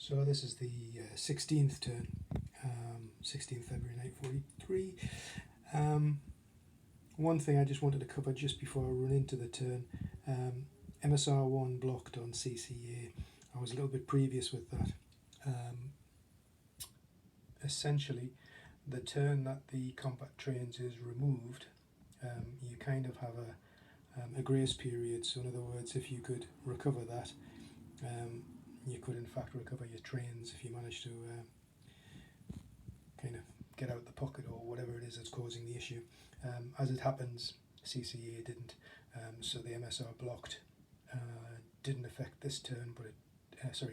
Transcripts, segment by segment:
So this is the 16th turn, 16th February 1943. One thing I just wanted to cover just before I run into the turn, MSR1 blocked on CCA. I was a little bit previous with that. Essentially, the turn that the combat trains is removed, you kind of have a grace period. So in other words, if you could recover that, you could in fact recover your trains if you manage to kind of get out the pocket or whatever it is that's causing the issue. As it happens, CCA didn't, so the MSR blocked. Didn't affect this turn, but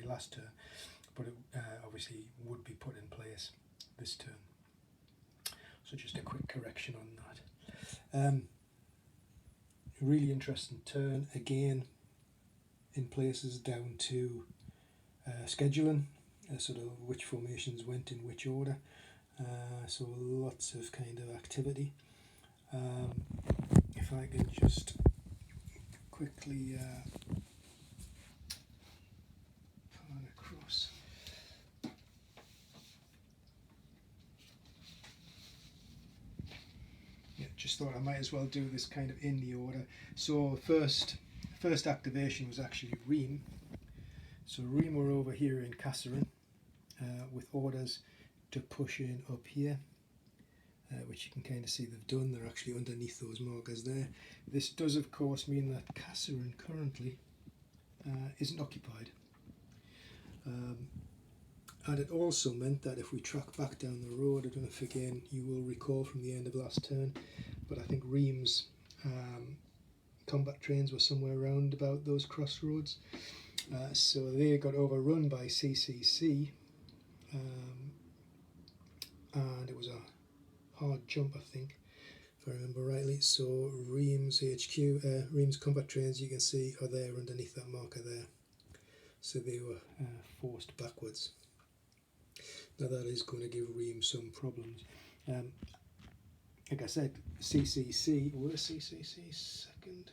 last turn, but it obviously would be put in place this turn. So just a quick correction on that. Really interesting turn again, in places down to scheduling, sort of which formations went in which order. So lots of kind of activity. If I can just quickly pan across. Yeah, just thought I might as well do this kind of in the order. So first activation was actually Ream. So Ream were over here in Kasserine with orders to push in up here, which you can kind of see they've done. They're actually underneath those markers there. This does of course mean that Kasserine currently isn't occupied. And it also meant that if we track back down the road, I don't know if again you will recall from the end of last turn, but I think Ream's combat trains were somewhere around about those crossroads. So they got overrun by CCC, and it was a hard jump, I think, if I remember rightly. So Ream's HQ, Ream's combat trains, you can see, are there underneath that marker there. So they were forced backwards. Now that is going to give Ream some problems. Like I said, CCC, were CCC second?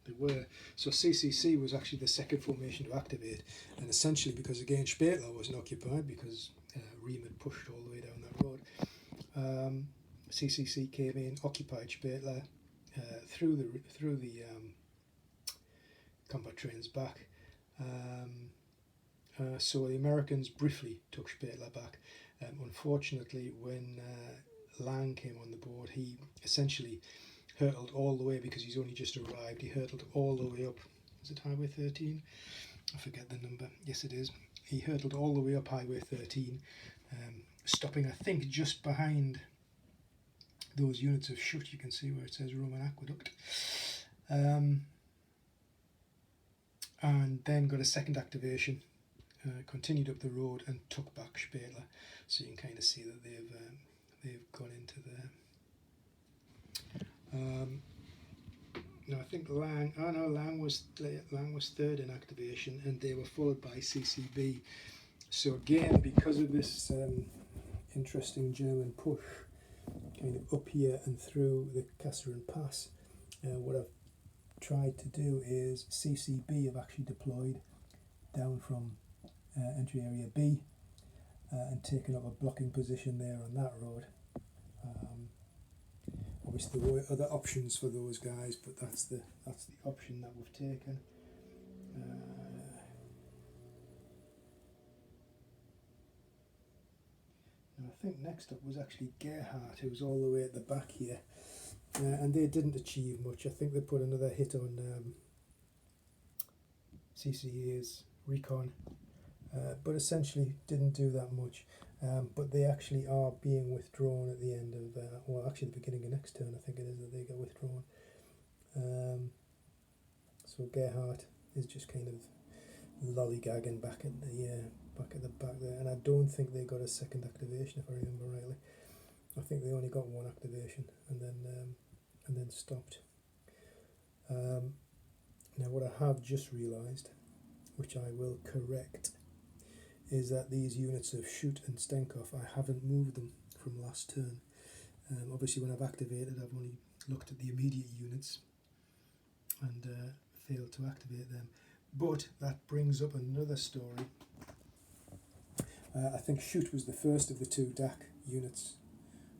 They were. So CCC was actually the second formation to activate, and essentially because again Sbeitla wasn't occupied because Ream had pushed all the way down that road. CCC came in, occupied Sbeitla, threw the combat trains back. So the Americans briefly took Sbeitla back. Unfortunately, when Lang came on the board, he essentially hurtled all the way, because he's only just arrived, he hurtled all the way up, is it Highway 13? I forget the number, yes it is. He hurtled all the way up Highway 13, stopping I think just behind those units of Schutt. You can see where it says Roman Aqueduct. And then got a second activation, continued up the road and took back Sbeitla. So you can kind of see that they've gone into there. Now I think Lang was third in activation, and they were followed by CCB. So again, because of this interesting German push, kind of up here and through the Kasserine Pass, what I've tried to do is CCB have actually deployed down from entry area B and taken up a blocking position there on that road. Obviously there were other options for those guys, but that's the option that we've taken. And I think next up was actually Gerhardt, who was all the way at the back here, and they didn't achieve much. I think they put another hit on CCA's recon, but essentially didn't do that much. But they actually are being withdrawn at the end of, actually the beginning of next turn, I think it is that they get withdrawn. So Gerhardt is just kind of lollygagging back at the back there, and I don't think they got a second activation, if I remember rightly. I think they only got one activation and then stopped. Now what I have just realised, which I will correct, is that these units of Schutt and Stenkov, I haven't moved them from last turn. Obviously when I've activated, I've only looked at the immediate units and failed to activate them. But that brings up another story I think Schutt was the first of the two DAC units,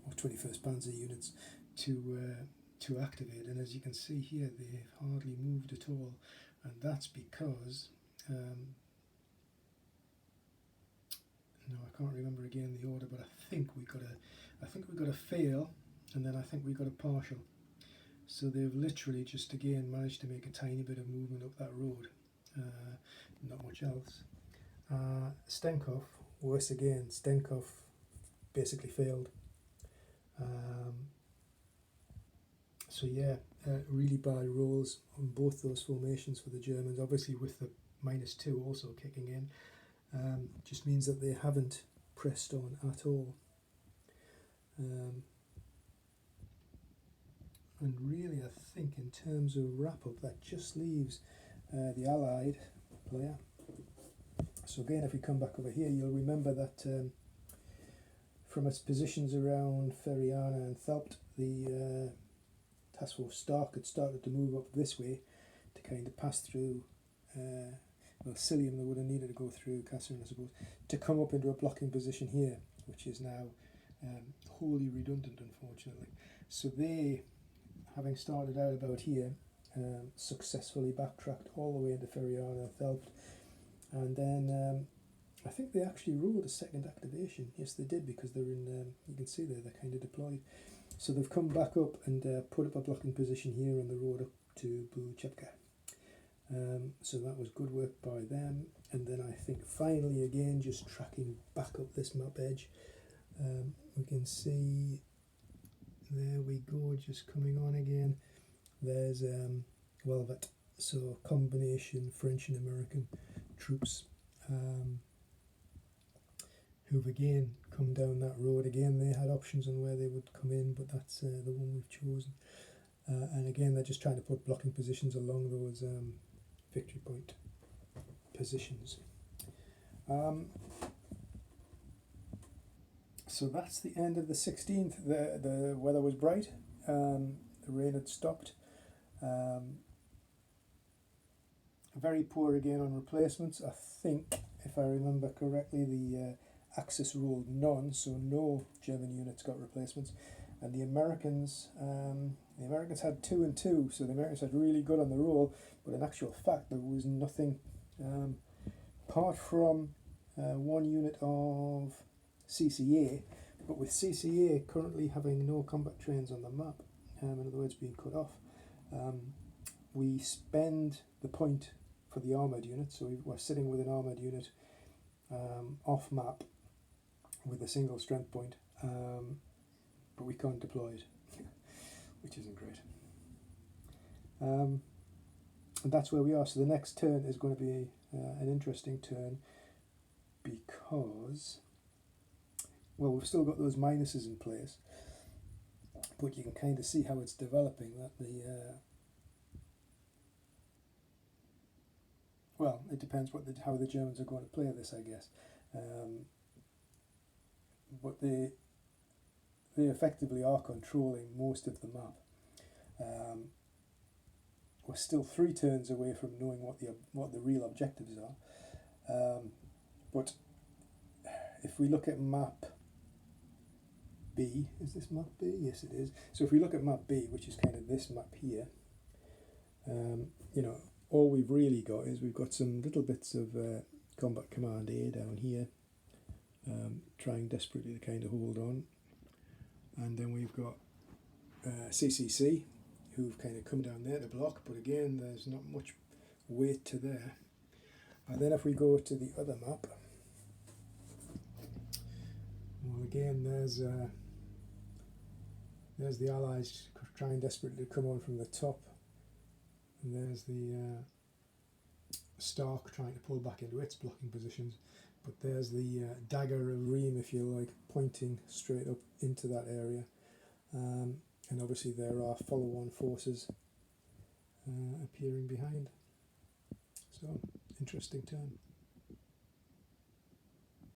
or 21st Panzer units, to activate. And as you can see here, they've hardly moved at all, and that's because no, I can't remember again the order, but I think we got a fail, and then I think we got a partial. So they've literally just again managed to make a tiny bit of movement up that road. Not much else. Stenkov, worse again. Stenkov basically failed. So yeah, really bad rolls on both those formations for the Germans. Obviously with the -2 also kicking in, just means that they haven't pressed on at all. And really, I think in terms of wrap-up, that just leaves the Allied player. So again, if we come back over here, you'll remember that from its positions around Feriana and Thelpt, the Task Force Stark had started to move up this way to kind of pass through, well, Cilium they would have needed to go through, Kasserine I suppose, to come up into a blocking position here, which is now wholly redundant, unfortunately. So they, having started out about here, successfully backtracked all the way into Feriana and Thelpt, and then I think they actually rolled a second activation. Yes, they did, because they're in, you can see there, they're kind of deployed. So they've come back up and put up a blocking position here on the road up to Buchevka. So that was good work by them. And then I think finally, again, just tracking back up this map edge, we can see, there we go, just coming on again. There's Velvet, so combination French and American troops who've again come down that road. Again, they had options on where they would come in, but that's the one we've chosen. And again, they're just trying to put blocking positions along those victory point positions. So that's the end of the 16th. The weather was bright. The rain had stopped. Very poor again on replacements. I think, if I remember correctly, the Axis rolled none, so no German units got replacements. And the Americans had 2 and 2, so the Americans had really good on the roll, but in actual fact there was nothing, apart from one unit of CCA, but with CCA currently having no combat trains on the map, in other words being cut off, we spend the point for the armoured unit, so we're sitting with an armoured unit off map with a single strength point, but we can't deploy it, which isn't great. And that's where we are. So the next turn is going to be an interesting turn, because, well, we've still got those minuses in place, but you can kind of see how it's developing, that the well, it depends how the Germans are going to play this, I guess. But they effectively are controlling most of the map. We're still 3 turns away from knowing what the real objectives are. But if we look at map B, is this map B? Yes, it is. So if we look at map B, which is kind of this map here, you know, all we've really got is we've got some little bits of combat command A down here, trying desperately to kind of hold on, and then we've got CCC, who've kind of come down there to block, but again there's not much weight to there. And then if we go to the other map, well, again there's the Allies trying desperately to come on from the top, and there's the Stark trying to pull back into its blocking positions, but there's the dagger of Riem, if you like, pointing straight up into that area, and obviously there are follow-on forces appearing behind. So, interesting turn.